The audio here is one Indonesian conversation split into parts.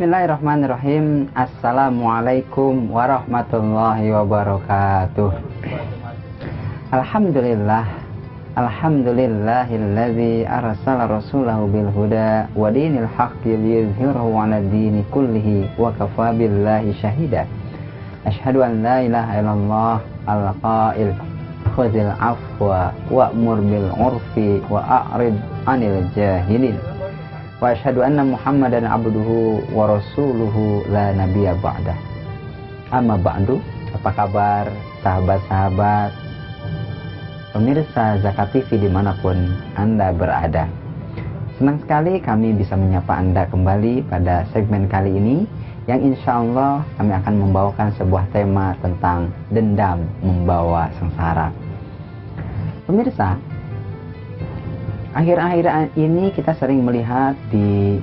Bismillahirrahmanirrahim. Assalamualaikum warahmatullahi wabarakatuh. Alhamdulillah. Alhamdulillahilladzi arsala rasulahu bil huda wa dinil haqqi liyuzhirahu 'ala dini kullihi wa kafaa billahi syahida. Asyhadu an la ilaha illallah al-qail khudhil afwa wa'mur bil 'urfi wa a'rid 'anil jahilin. Wa asyhadu anna Muhammadan abduhu wa rasuluhu la nabiyya ba'dah. Amma ba'du, apa kabar sahabat-sahabat pemirsa Zakat TV dimanapun Anda berada? Senang sekali kami bisa menyapa Anda kembali pada segmen kali ini, yang insya Allah kami akan membawakan sebuah tema tentang dendam membawa sengsara. Pemirsa, akhir-akhir ini kita sering melihat di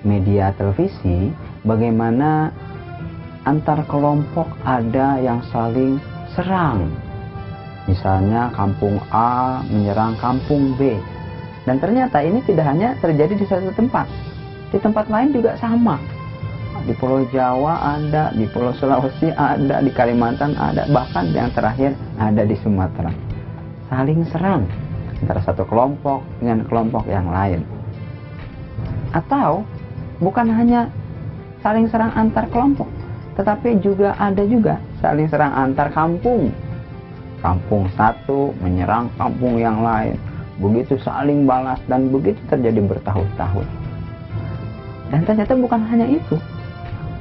media televisi bagaimana antar kelompok ada yang saling serang. Misalnya kampung A menyerang kampung B. Dan ternyata ini tidak hanya terjadi di satu tempat. Di tempat lain juga sama. Di Pulau Jawa ada, di Pulau Sulawesi ada, di Kalimantan ada, bahkan yang terakhir ada di Sumatera. Saling serang antara satu kelompok dengan kelompok yang lain. Atau bukan hanya saling serang antar kelompok, tetapi juga ada saling serang antar kampung. Kampung satu menyerang kampung yang lain, begitu saling balas, dan begitu terjadi bertahun-tahun. Dan ternyata bukan hanya itu,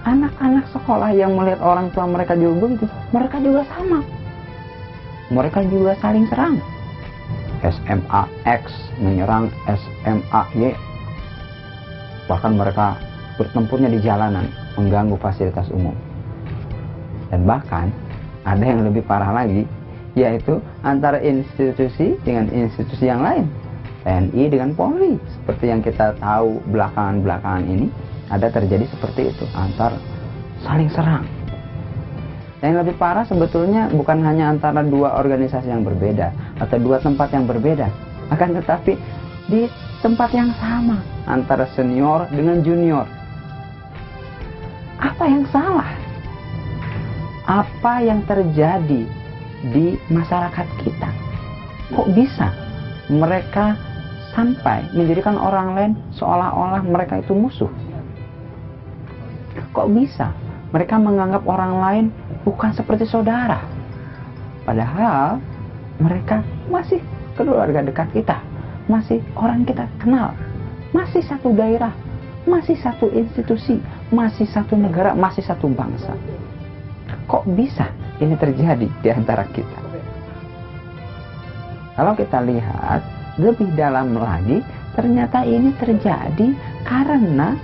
anak-anak sekolah yang melihat orang tua mereka juga begitu, mereka juga sama, mereka juga saling serang. SMA X menyerang SMA Y. Bahkan mereka bertempurnya di jalanan, mengganggu fasilitas umum. Dan bahkan ada yang lebih parah lagi, yaitu antara institusi dengan institusi yang lain. TNI dengan Polri, seperti yang kita tahu belakangan ini, ada terjadi seperti itu, antar saling serang. Yang lebih parah sebetulnya bukan hanya antara dua organisasi yang berbeda atau dua tempat yang berbeda, akan tetapi di tempat yang sama, antara senior dengan junior. Apa yang salah? Apa yang terjadi di masyarakat kita? Kok bisa mereka sampai menjadikan orang lain seolah-olah mereka itu musuh? Kok bisa mereka menganggap orang lain bukan seperti saudara, padahal mereka masih keluarga dekat kita, masih orang kita kenal, masih satu daerah, masih satu institusi, masih satu negara, masih satu bangsa. Kok bisa ini terjadi di antara kita? Kalau kita lihat lebih dalam lagi, ternyata ini terjadi karena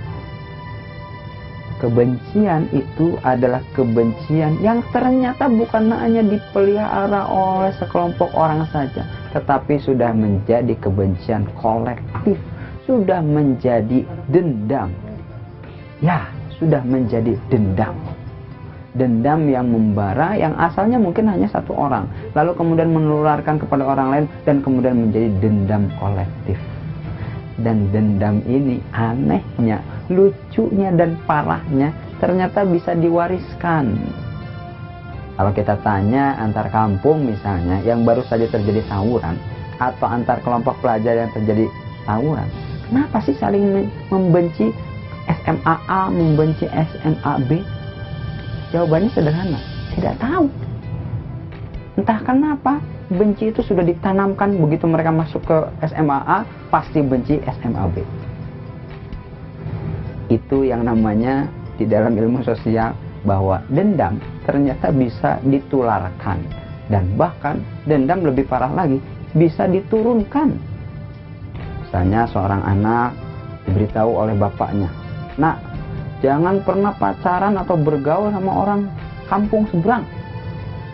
kebencian itu adalah kebencian yang ternyata bukan hanya dipelihara oleh sekelompok orang saja, tetapi sudah menjadi kebencian kolektif, sudah menjadi dendam. Ya, sudah menjadi dendam. Dendam yang membara, yang asalnya mungkin hanya satu orang, lalu kemudian menularkan kepada orang lain, dan kemudian menjadi dendam kolektif. Dan dendam ini anehnya, lucunya, dan parahnya ternyata bisa diwariskan. Kalau kita tanya antar kampung misalnya yang baru saja terjadi tawuran, atau antar kelompok pelajar yang terjadi tawuran, kenapa sih saling membenci? SMA A membenci SMA B? Jawabannya sederhana, tidak tahu. Entah kenapa benci itu sudah ditanamkan, begitu mereka masuk ke SMA A pasti benci SMA B. Itu yang namanya di dalam ilmu sosial bahwa dendam ternyata bisa ditularkan, dan bahkan dendam lebih parah lagi bisa diturunkan. Misalnya seorang anak diberitahu oleh bapaknya, "Nak, jangan pernah pacaran atau bergaul sama orang kampung seberang.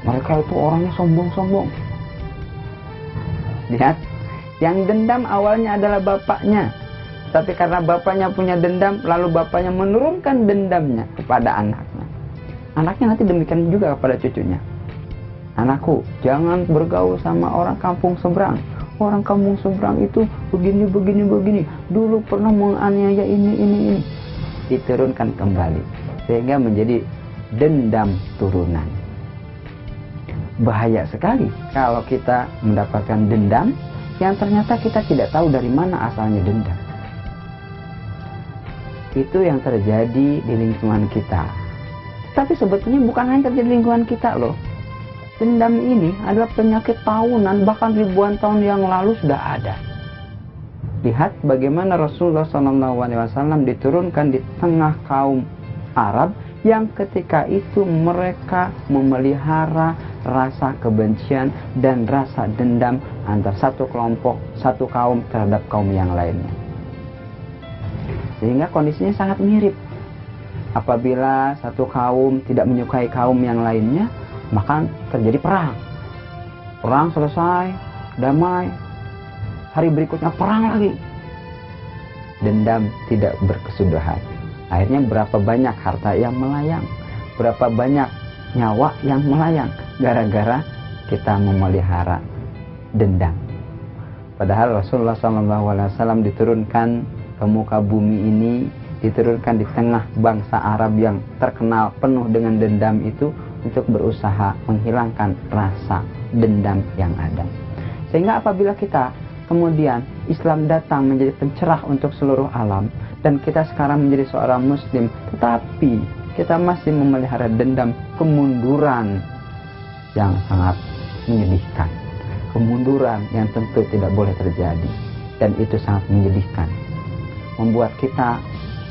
Mereka itu orangnya sombong-sombong." Lihat, yang dendam awalnya adalah bapaknya, tapi karena bapaknya punya dendam, lalu bapaknya menurunkan dendamnya kepada anaknya. Anaknya nanti demikian juga kepada cucunya. "Anakku, jangan bergaul sama orang kampung seberang. Orang kampung seberang itu begini. Dulu pernah menganiaya ini. diturunkan kembali sehingga menjadi dendam turunan. Bahaya sekali kalau kita mendapatkan dendam yang ternyata kita tidak tahu dari mana asalnya dendam. Itu yang terjadi di lingkungan kita. Tapi sebetulnya bukan hanya terjadi di lingkungan kita loh. Dendam ini adalah penyakit tahunan, bahkan ribuan tahun yang lalu sudah ada. Lihat bagaimana Rasulullah SAW diturunkan di tengah kaum Arab yang ketika itu mereka memelihara rasa kebencian dan rasa dendam antar satu kelompok, satu kaum terhadap kaum yang lainnya. Sehingga kondisinya sangat mirip. Apabila satu kaum tidak menyukai kaum yang lainnya, maka terjadi perang. Perang selesai, damai. Hari berikutnya perang lagi. Dendam tidak berkesudahan. Akhirnya berapa banyak harta yang melayang, berapa banyak nyawa yang melayang gara-gara kita memelihara dendam. Padahal Rasulullah SAW diturunkan ke muka bumi ini, diturunkan di tengah bangsa Arab yang terkenal penuh dengan dendam itu untuk berusaha menghilangkan rasa dendam yang ada. Sehingga apabila kita kemudian Islam datang menjadi pencerah untuk seluruh alam dan kita sekarang menjadi seorang muslim, tetapi kita masih memelihara dendam, kemunduran yang sangat menyedihkan, kemunduran yang tentu tidak boleh terjadi, dan itu sangat menyedihkan, membuat kita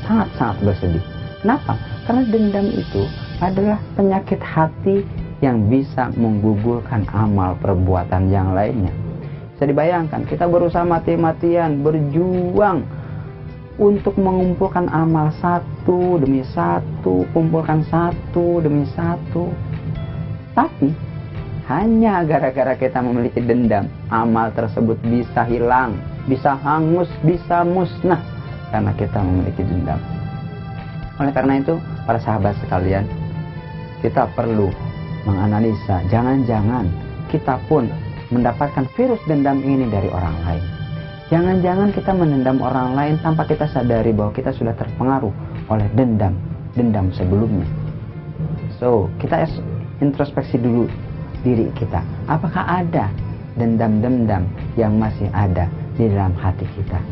sangat-sangat bersedih. Kenapa? Karena dendam itu adalah penyakit hati yang bisa menggugurkan amal perbuatan yang lainnya. Bisa dibayangkan, kita berusaha mati-matian berjuang untuk mengumpulkan amal satu demi satu, kumpulkan satu demi satu. Tapi hanya gara-gara kita memiliki dendam, amal tersebut bisa hilang, bisa hangus, bisa musnah karena kita memiliki dendam. Oleh karena itu, para sahabat sekalian, kita perlu menganalisa, jangan-jangan kita pun mendapatkan virus dendam ini dari orang lain. Jangan-jangan kita menendam orang lain tanpa kita sadari bahwa kita sudah terpengaruh oleh dendam sebelumnya. So, kita introspeksi dulu diri kita. Apakah ada dendam-dendam yang masih ada di dalam hati kita?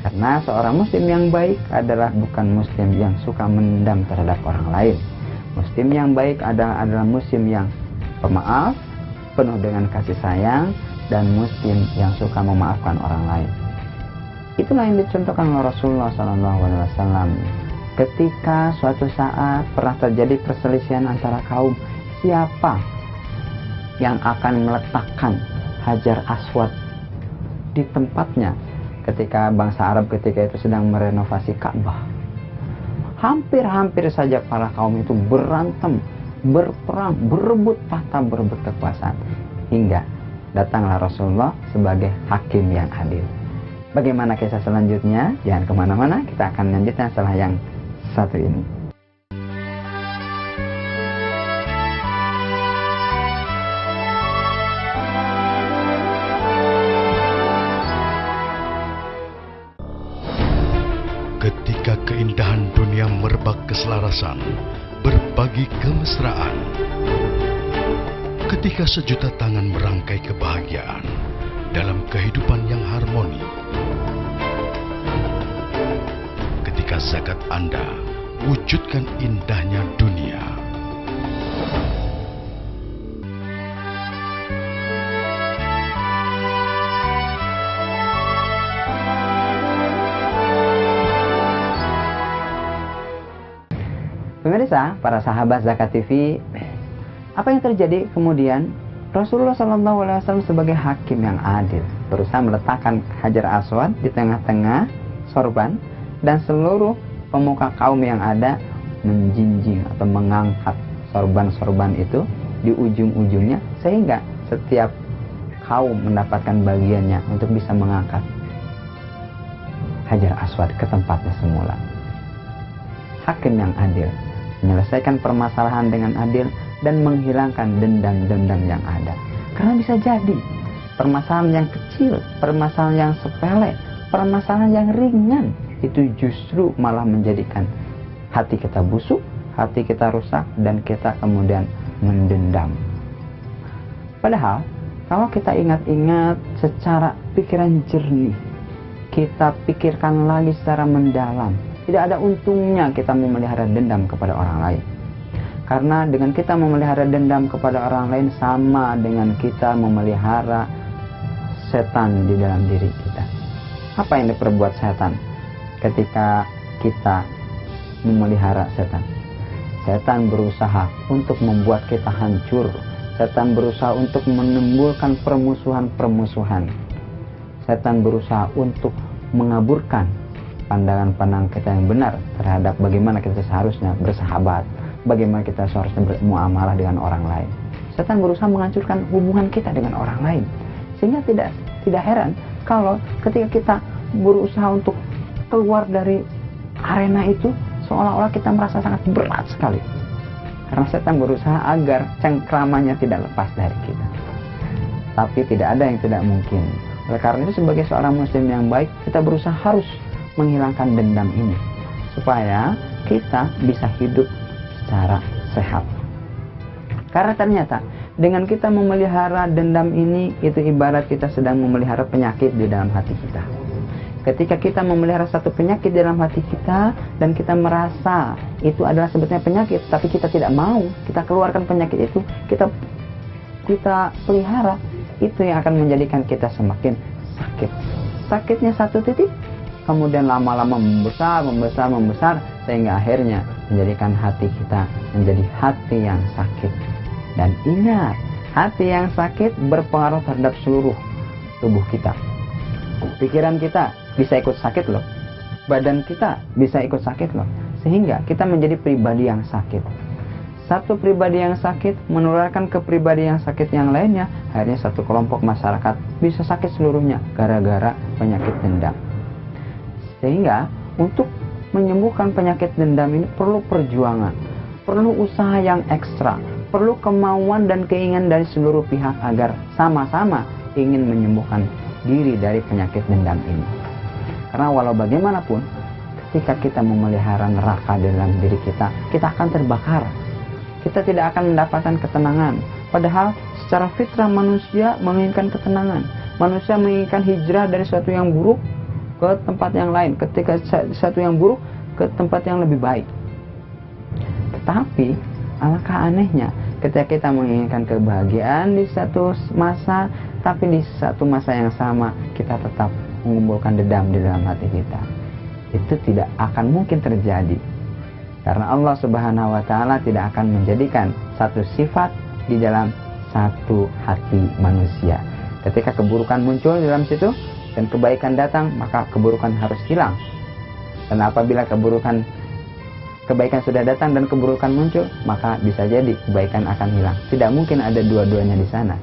Karena seorang muslim yang baik adalah bukan muslim yang suka mendam terhadap orang lain. Muslim yang baik adalah muslim yang pemaaf, penuh dengan kasih sayang, dan muslim yang suka memaafkan orang lain. Itulah yang dicontohkan oleh Rasulullah SAW. Ketika suatu saat pernah terjadi perselisihan antara kaum, siapa yang akan meletakkan Hajar Aswad di tempatnya ketika bangsa Arab ketika itu sedang merenovasi Ka'bah? Hampir-hampir saja para kaum itu berantem, berperang, berebut tahta, berebut kekuasaan, hingga datanglah Rasulullah sebagai hakim yang adil. Bagaimana kisah selanjutnya? Jangan kemana-mana, kita akan lanjutkan setelah yang satu ini. Ketika keindahan dunia merebak keselarasan, berbagi kemesraan. Ketika sejuta tangan merangkai kebahagiaan dalam kehidupan yang harmoni. Ketika zakat Anda wujudkan indahnya dunia. Pemirsa, para sahabat Zakat TV, apa yang terjadi kemudian? Rasulullah SAW sebagai hakim yang adil berusaha meletakkan Hajar Aswad di tengah-tengah sorban, dan seluruh pemuka kaum yang ada menjinjing atau mengangkat sorban-sorban itu di ujung-ujungnya, sehingga setiap kaum mendapatkan bagiannya untuk bisa mengangkat Hajar Aswad ke tempatnya semula. Hakim yang adil menyelesaikan permasalahan dengan adil dan menghilangkan dendam-dendam yang ada. Karena bisa jadi permasalahan yang kecil, permasalahan yang sepele, permasalahan yang ringan itu justru malah menjadikan hati kita busuk, hati kita rusak, dan kita kemudian mendendam. Padahal kalau kita ingat-ingat secara pikiran jernih, kita pikirkan lagi secara mendalam, tidak ada untungnya kita memelihara dendam kepada orang lain. Karena dengan kita memelihara dendam kepada orang lain sama dengan kita memelihara setan di dalam diri kita. Apa yang diperbuat setan ketika kita memelihara setan? Setan berusaha untuk membuat kita hancur. Setan berusaha untuk menimbulkan permusuhan-permusuhan. Setan berusaha untuk mengaburkan pandangan-pandangan kita yang benar terhadap bagaimana kita seharusnya bersahabat, bagaimana kita seharusnya bermuamalah dengan orang lain. Setan berusaha menghancurkan hubungan kita dengan orang lain. Sehingga tidak heran kalau ketika kita berusaha untuk keluar dari arena itu, seolah-olah kita merasa sangat berat sekali. Karena setan berusaha agar cengkramannya tidak lepas dari kita. Tapi tidak ada yang tidak mungkin. Oleh karena itu, sebagai seorang muslim yang baik, kita berusaha harus menghilangkan dendam ini supaya kita bisa hidup secara sehat. Karena ternyata dengan kita memelihara dendam ini, itu ibarat kita sedang memelihara penyakit di dalam hati kita. Ketika kita memelihara satu penyakit di dalam hati kita dan kita merasa itu adalah sebetulnya penyakit, tapi kita tidak mau, kita keluarkan penyakit itu, kita pelihara, itu yang akan menjadikan kita semakin sakit. Sakitnya satu titik, kemudian lama-lama membesar, sehingga akhirnya menjadikan hati kita menjadi hati yang sakit. Dan ingat, hati yang sakit berpengaruh terhadap seluruh tubuh kita. Pikiran kita bisa ikut sakit loh, badan kita bisa ikut sakit loh, sehingga kita menjadi pribadi yang sakit. Satu pribadi yang sakit menularkan ke pribadi yang sakit yang lainnya, akhirnya satu kelompok masyarakat bisa sakit seluruhnya gara-gara penyakit dendam. Sehingga untuk menyembuhkan penyakit dendam ini perlu perjuangan, perlu usaha yang ekstra, perlu kemauan dan keinginan dari seluruh pihak agar sama-sama ingin menyembuhkan diri dari penyakit dendam ini. Karena walau bagaimanapun, ketika kita memelihara neraka dalam diri kita, kita akan terbakar. Kita tidak akan mendapatkan ketenangan. Padahal secara fitrah manusia menginginkan ketenangan. Manusia menginginkan hijrah dari sesuatu yang buruk ke tempat yang lain, ketika sesuatu yang buruk ke tempat yang lebih baik. Tetapi alangkah anehnya ketika kita menginginkan kebahagiaan di satu masa, tapi di satu masa yang sama kita tetap mengumpulkan dendam di dalam hati kita. Itu tidak akan mungkin terjadi, karena Allah Subhanahu wa Ta'ala tidak akan menjadikan satu sifat di dalam satu hati manusia. Ketika keburukan muncul di dalam situ dan kebaikan datang, maka keburukan harus hilang. Dan apabila kebaikan sudah datang dan keburukan muncul, maka bisa jadi kebaikan akan hilang. Tidak mungkin ada dua-duanya di sana.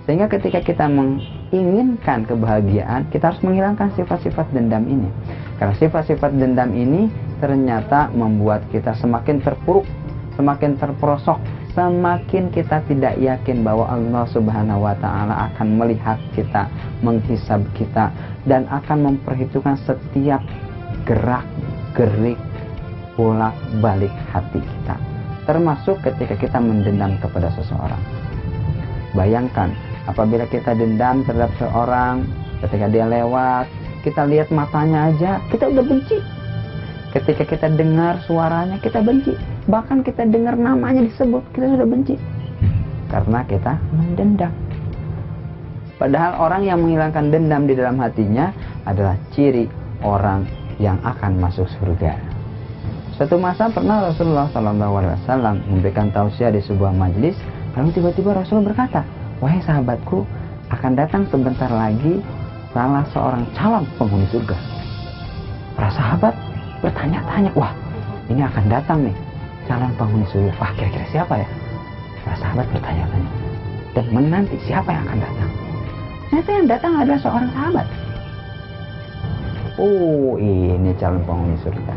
Sehingga ketika kita menginginkan kebahagiaan, kita harus menghilangkan sifat-sifat dendam ini. Karena sifat-sifat dendam ini ternyata membuat kita semakin terpuruk, semakin terperosok, semakin kita tidak yakin bahwa Allah Subhanahu wa Ta'ala akan melihat kita, menghisab kita, dan akan memperhitungkan setiap gerak-gerik bolak-balik hati kita, termasuk ketika kita mendendam kepada seseorang. Bayangkan apabila kita dendam terhadap seorang, ketika dia lewat, kita lihat matanya aja, kita udah benci. Ketika kita dengar suaranya, kita benci. Bahkan kita dengar namanya disebut, kita sudah benci. Karena kita mendendam. Padahal orang yang menghilangkan dendam di dalam hatinya adalah ciri orang yang akan masuk surga. Suatu masa pernah Rasulullah SAW memberikan tausiah di sebuah majlis. Lalu tiba-tiba Rasul berkata, "Wahai sahabatku, akan datang sebentar lagi salah seorang calon penghuni surga." Para sahabat bertanya-tanya, "Wah, ini akan datang nih calon penghuni surga. Wah, kira-kira siapa ya?" Para sahabat bertanya-tanya dan menanti siapa yang akan datang. Ternyata yang datang adalah seorang sahabat. Oh, ini calon penghuni surga.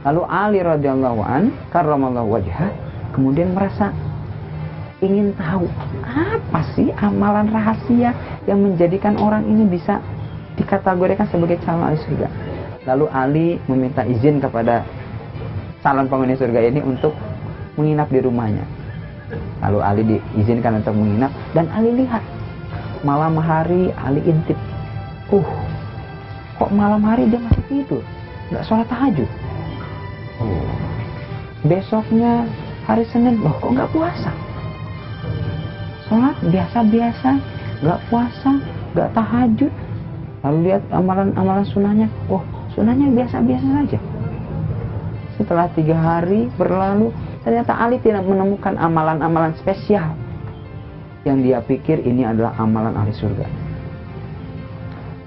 Lalu Ali radhiyallahu an karramallahu wajhah kemudian merasa ingin tahu apa sih amalan rahasia yang menjadikan orang ini bisa dikategorikan sebagai calon ahli surga. Lalu Ali meminta izin kepada calon penghuni surga ini untuk menginap di rumahnya. Lalu Ali diizinkan untuk menginap, dan Ali lihat malam hari Ali intip. Kok malam hari dia masih tidur, nggak sholat tahajud. Besoknya hari Senin, kok nggak puasa? Sholat biasa-biasa, nggak puasa, nggak tahajud. Lalu lihat amalan-amalan sunahnya, sunahnya biasa-biasa saja. Setelah 3 hari berlalu, ternyata Ali tidak menemukan amalan-amalan spesial yang dia pikir ini adalah amalan ahli surga.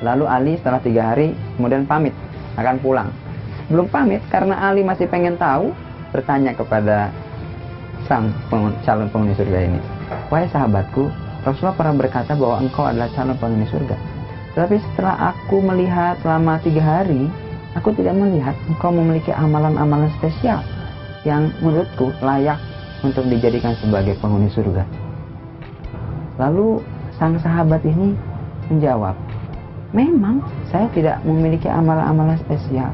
Lalu Ali setelah 3 hari kemudian pamit akan pulang. Belum pamit karena Ali masih pengen tahu, bertanya kepada sang calon penghuni surga ini, "Wahai sahabatku, Rasulullah pernah berkata bahwa engkau adalah calon penghuni surga. Tetapi setelah aku melihat selama 3 hari, aku tidak melihat engkau memiliki amalan-amalan spesial yang menurutku layak untuk dijadikan sebagai penghuni surga." Lalu sang sahabat ini menjawab, "Memang saya tidak memiliki amalan-amalan spesial,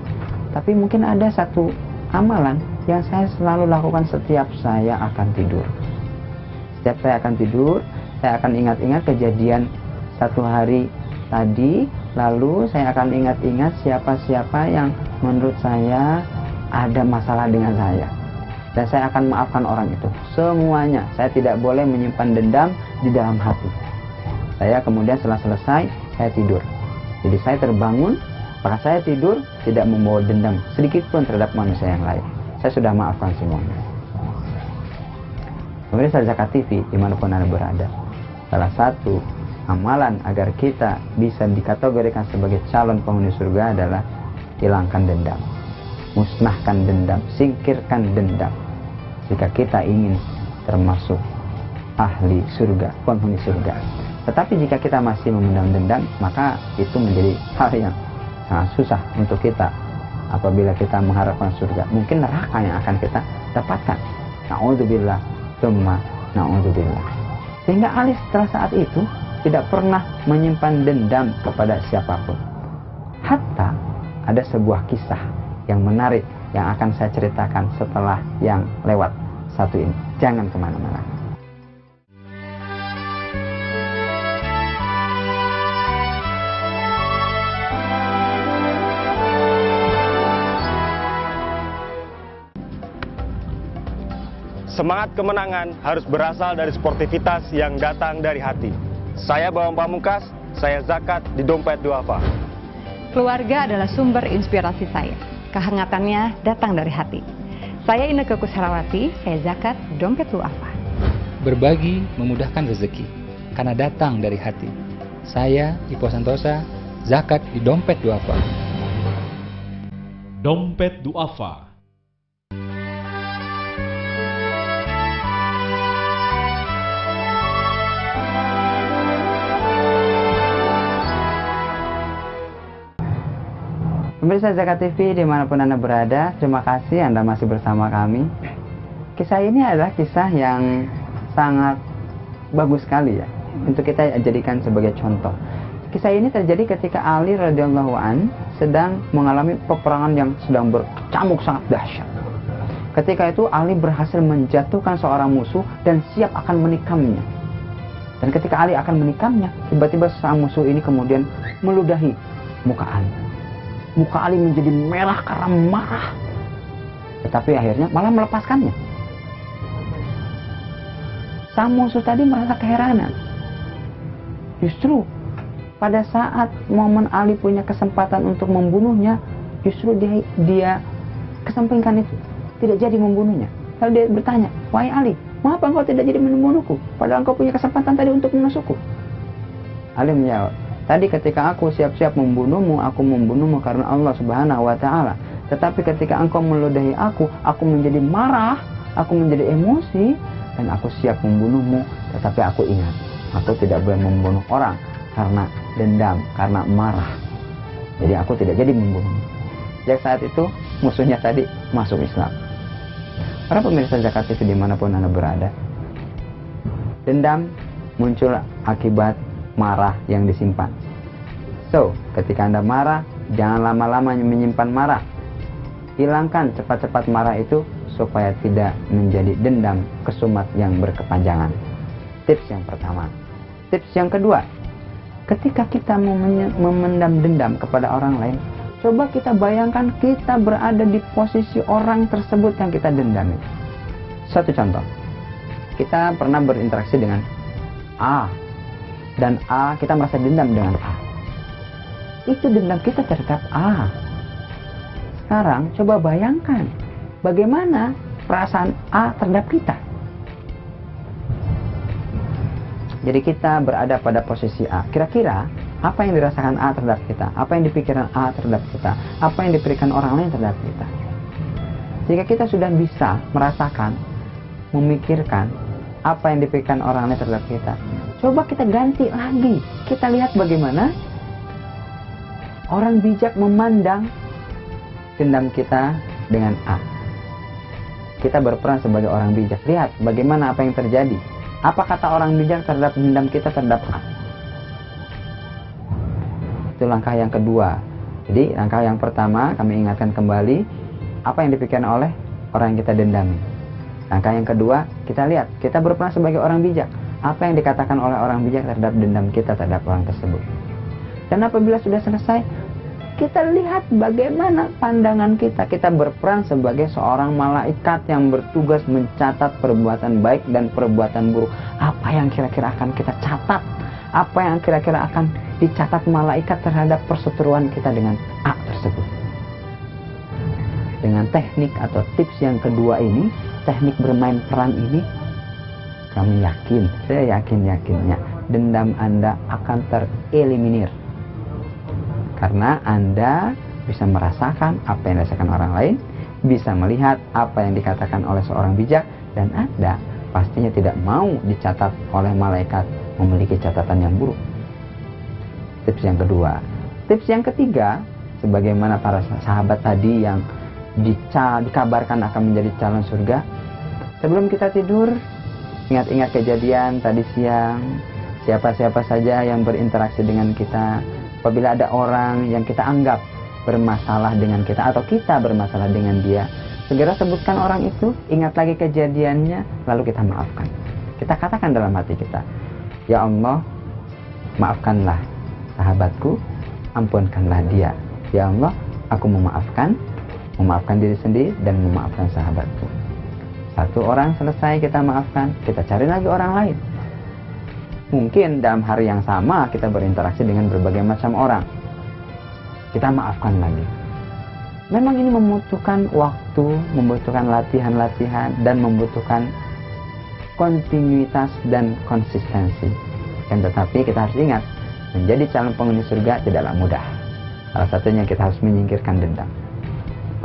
tapi mungkin ada satu amalan yang saya selalu lakukan setiap saya akan tidur. Setiap saya akan tidur, saya akan ingat-ingat kejadian satu hari tadi, lalu saya akan ingat-ingat siapa-siapa yang menurut saya ada masalah dengan saya. Dan saya akan maafkan orang itu. Semuanya, saya tidak boleh menyimpan dendam di dalam hati. Saya kemudian setelah selesai, saya tidur. Jadi saya terbangun, maka saya tidur tidak membawa dendam sedikit pun terhadap manusia yang lain. Saya sudah maafkan semuanya." Pemirsa Zakat TV dimanapun Anda berada, salah satu amalan agar kita bisa dikategorikan sebagai calon penghuni surga adalah hilangkan dendam, musnahkan dendam, singkirkan dendam. Jika kita ingin termasuk ahli surga, penghuni surga. Tetapi jika kita masih memendam dendam, maka itu menjadi hal yang sangat susah untuk kita apabila kita mengharapkan surga. Mungkin neraka yang akan kita dapatkan. Na'udzubillah, tsumma na'udzubillah. Sehingga Ali setelah saat itu tidak pernah menyimpan dendam kepada siapapun. Hatta ada sebuah kisah yang menarik yang akan saya ceritakan setelah yang lewat satu ini. Jangan kemana-mana. Semangat kemenangan harus berasal dari sportivitas yang datang dari hati. Saya Bambang Pamungkas, saya zakat di Dompet Duafa. Keluarga adalah sumber inspirasi saya. Kehangatannya datang dari hati. Saya Inneke Kusharawati, saya zakat di Dompet Duafa. Berbagi memudahkan rezeki, karena datang dari hati. Saya Ipo Santosa, zakat di Dompet Duafa. Dompet Duafa. Pemirsa Zakat TV dimanapun Anda berada, terima kasih Anda masih bersama kami. Kisah ini adalah kisah yang sangat bagus sekali ya, untuk kita jadikan sebagai contoh. Kisah ini terjadi ketika Ali radhiyallahu an sedang mengalami peperangan yang sedang berkecamuk sangat dahsyat. Ketika itu Ali berhasil menjatuhkan seorang musuh dan siap akan menikamnya. Dan ketika Ali akan menikamnya, tiba-tiba sang musuh ini kemudian meludahi muka Ali. Muka Ali menjadi merah karena marah. Tetapi akhirnya malah melepaskannya. Sang musuh tadi merasa keheranan. Justru pada saat momen Ali punya kesempatan untuk membunuhnya, justru dia kesampingkan itu. Tidak jadi membunuhnya. Lalu dia bertanya, "Wahai Ali, mengapa engkau tidak jadi membunuhku? Padahal engkau punya kesempatan tadi untuk menusukku." Ali menjawab, "Tadi ketika aku siap-siap membunuhmu, aku membunuhmu karena Allah Subhanahu wa Ta'ala. Tetapi ketika engkau meludahi aku menjadi marah, aku menjadi emosi, dan aku siap membunuhmu. Tetapi aku ingat, aku tidak boleh membunuh orang karena dendam, karena marah. Jadi aku tidak jadi membunuhmu." Sejak saat itu, musuhnya tadi masuk Islam. Para pemirsa Zakat TV dimanapun Anda berada, dendam muncul akibat marah yang disimpan. So, ketika Anda marah, jangan lama-lama menyimpan marah. hilangkan cepat-cepat marah itu supaya tidak menjadi dendam kesumat yang berkepanjangan. Tips yang pertama. Tips yang kedua, ketika kita memendam dendam kepada orang lain, coba kita bayangkan kita berada di posisi orang tersebut yang kita dendami. Satu contoh, kita pernah berinteraksi dengan A, dan A, kita merasa dendam dengan A. Itu dendam kita terhadap A. Sekarang coba bayangkan bagaimana perasaan A terhadap kita. Jadi kita berada pada posisi A. Kira-kira apa yang dirasakan A terhadap kita? Apa yang dipikirkan A terhadap kita? Apa yang dipikirkan orang lain terhadap kita? Jika kita sudah bisa merasakan, memikirkan apa yang dipikirkan orang lain terhadap kita, coba kita ganti lagi. Kita lihat bagaimana orang bijak memandang dendam kita dengan A. Kita berperan sebagai orang bijak. Lihat bagaimana apa yang terjadi. Apa kata orang bijak terhadap dendam kita terhadap A. Itu langkah yang kedua. Jadi langkah yang pertama kami ingatkan kembali apa yang dipikirkan oleh orang yang kita dendami. Langkah yang kedua, kita lihat, kita berperan sebagai orang bijak. Apa yang dikatakan oleh orang bijak terhadap dendam kita terhadap orang tersebut. Dan apabila sudah selesai, kita lihat bagaimana pandangan kita. Kita berperan sebagai seorang malaikat yang bertugas mencatat perbuatan baik dan perbuatan buruk. Apa yang kira-kira akan kita catat? Apa yang kira-kira akan dicatat malaikat terhadap perseteruan kita dengan A tersebut? Dengan teknik atau tips yang kedua ini, teknik bermain peran ini, kami yakin, saya yakinnya dendam Anda akan tereliminir. Karena Anda bisa merasakan apa yang dirasakan orang lain, bisa melihat apa yang dikatakan oleh seorang bijak, dan Anda pastinya tidak mau dicatat oleh malaikat memiliki catatan yang buruk. Tips yang kedua. Tips yang ketiga, sebagaimana para sahabat tadi yang dikabarkan akan menjadi calon surga, sebelum kita tidur, ingat-ingat kejadian tadi siang, siapa-siapa saja yang berinteraksi dengan kita. Apabila ada orang yang kita anggap bermasalah dengan kita atau kita bermasalah dengan dia, segera sebutkan orang itu, ingat lagi kejadiannya, lalu kita maafkan. Kita katakan dalam hati kita, ya Allah, maafkanlah sahabatku, ampunkanlah dia. Ya Allah, aku memaafkan diri sendiri dan memaafkan sahabatku. Satu orang selesai kita maafkan, kita cari lagi orang lain. Mungkin dalam hari yang sama kita berinteraksi dengan berbagai macam orang. Kita maafkan lagi. Memang ini membutuhkan waktu, membutuhkan latihan-latihan, dan membutuhkan kontinuitas dan konsistensi. Dan tetapi kita harus ingat, menjadi calon penghuni surga tidaklah mudah. Salah satunya kita harus menyingkirkan dendam.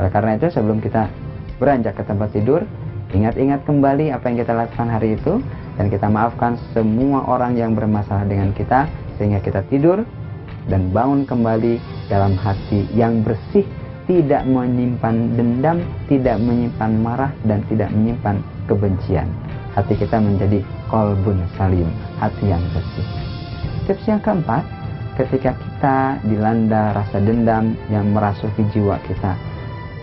Oleh karena itu, sebelum kita beranjak ke tempat tidur, ingat-ingat kembali apa yang kita lakukan hari itu, dan kita maafkan semua orang yang bermasalah dengan kita, sehingga kita tidur dan bangun kembali dalam hati yang bersih, tidak menyimpan dendam, tidak menyimpan marah, dan tidak menyimpan kebencian. Hati kita menjadi qalbun salim, hati yang bersih. Tips yang keempat, ketika kita dilanda rasa dendam yang merasuki jiwa kita,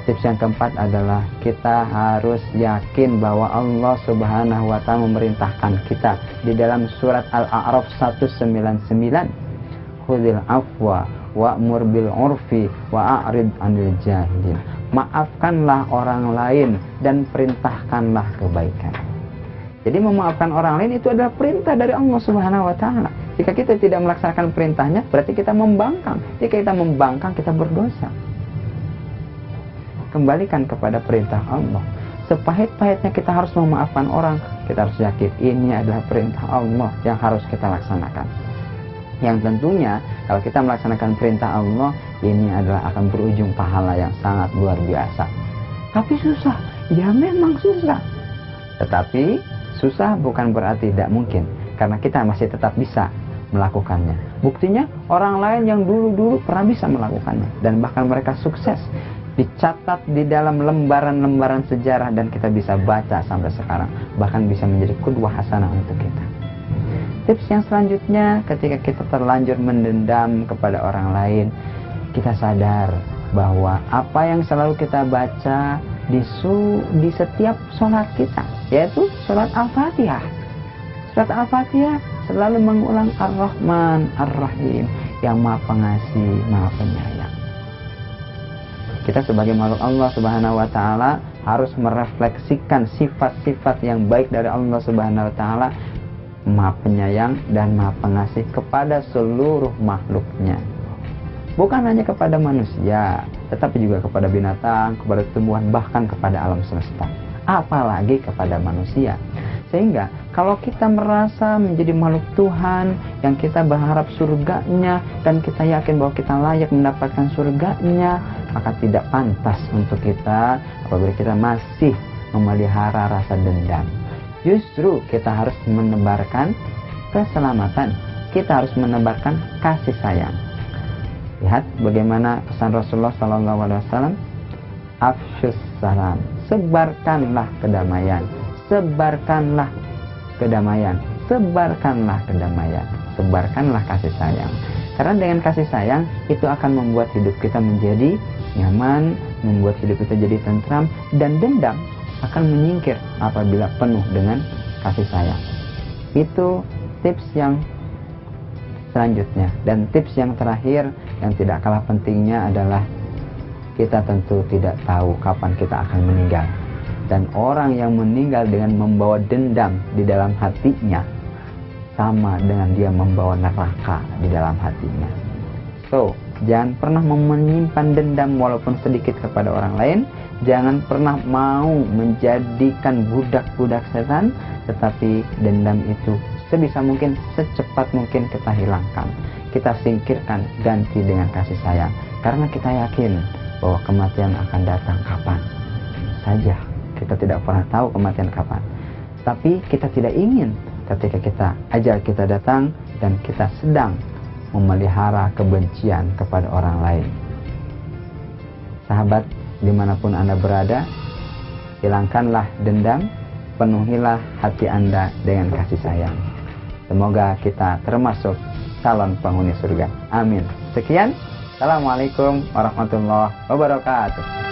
tips yang keempat adalah kita harus yakin bahwa Allah Subhanahu wa Ta'ala memerintahkan kita di dalam surat Al-A'raf 199, khudhil afwa wa'mur bil urfi wa'arid 'anil jahilin. Maafkanlah orang lain dan perintahkanlah kebaikan. Jadi memaafkan orang lain itu adalah perintah dari Allah Subhanahu wa Ta'ala. Jika kita tidak melaksanakan perintahnya, berarti kita membangkang. Jika kita membangkang, kita berdosa. Kembalikan kepada perintah Allah. Sepahit-pahitnya kita harus memaafkan orang, kita harus yakin ini adalah perintah Allah yang harus kita laksanakan. Yang tentunya kalau kita melaksanakan perintah Allah, ini adalah akan berujung pahala yang sangat luar biasa. Tapi susah, ya memang susah. Tetapi susah bukan berarti tidak mungkin, karena kita masih tetap bisa melakukannya. Buktinya orang lain yang dulu-dulu pernah bisa melakukannya, dan bahkan mereka sukses, dicatat di dalam lembaran-lembaran sejarah, dan kita bisa baca sampai sekarang, bahkan bisa menjadi qudwah hasanah untuk kita. Tips yang selanjutnya, ketika kita terlanjur mendendam kepada orang lain, kita sadar bahwa apa yang selalu kita baca di setiap sholat kita, yaitu sholat Al-Fatihah. Surat Al-Fatihah selalu mengulang Ar-Rahman, Ar-Rahim, yang Maha Pengasih, Maha Penyayang. Kita sebagai makhluk Allah Subhanahu wa Ta'ala harus merefleksikan sifat-sifat yang baik dari Allah Subhanahu wa Ta'ala, Maha Penyayang dan Maha Pengasih kepada seluruh makhluknya. Bukan hanya kepada manusia, tetapi juga kepada binatang, kepada tumbuhan, bahkan kepada alam semesta. Apalagi kepada manusia. Sehingga kalau kita merasa menjadi makhluk Tuhan yang kita berharap surganya dan kita yakin bahwa kita layak mendapatkan surganya, maka tidak pantas untuk kita apabila kita masih memelihara rasa dendam. Justru kita harus menebarkan keselamatan, kita harus menebarkan kasih sayang. Lihat bagaimana pesan Rasulullah SAW, afsyus salam, sebarkanlah kedamaian, sebarkanlah kedamaian, sebarkanlah kedamaian, sebarkanlah kasih sayang. Karena dengan kasih sayang itu akan membuat hidup kita menjadi nyaman, membuat hidup kita jadi tentram, dan dendam akan menyingkir apabila penuh dengan kasih sayang. Itu tips yang selanjutnya. Dan tips yang terakhir yang tidak kalah pentingnya adalah kita tentu tidak tahu kapan kita akan meninggal. Dan orang yang meninggal dengan membawa dendam di dalam hatinya sama dengan dia membawa neraka di dalam hatinya. So, jangan pernah menyimpan dendam walaupun sedikit kepada orang lain. Jangan pernah mau menjadikan budak-budak setan, tetapi dendam itu sebisa mungkin, secepat mungkin kita hilangkan. Kita singkirkan, ganti dengan kasih sayang. Karena kita yakin bahwa kematian akan datang kapan saja. Kita tidak pernah tahu kematian kapan. Tapi kita tidak ingin ketika ajal kita datang dan kita sedang memelihara kebencian kepada orang lain. Sahabat, dimanapun Anda berada, hilangkanlah dendam, penuhilah hati Anda dengan kasih sayang. Semoga kita termasuk calon penghuni surga. Amin. Sekian. Assalamualaikum warahmatullahi wabarakatuh.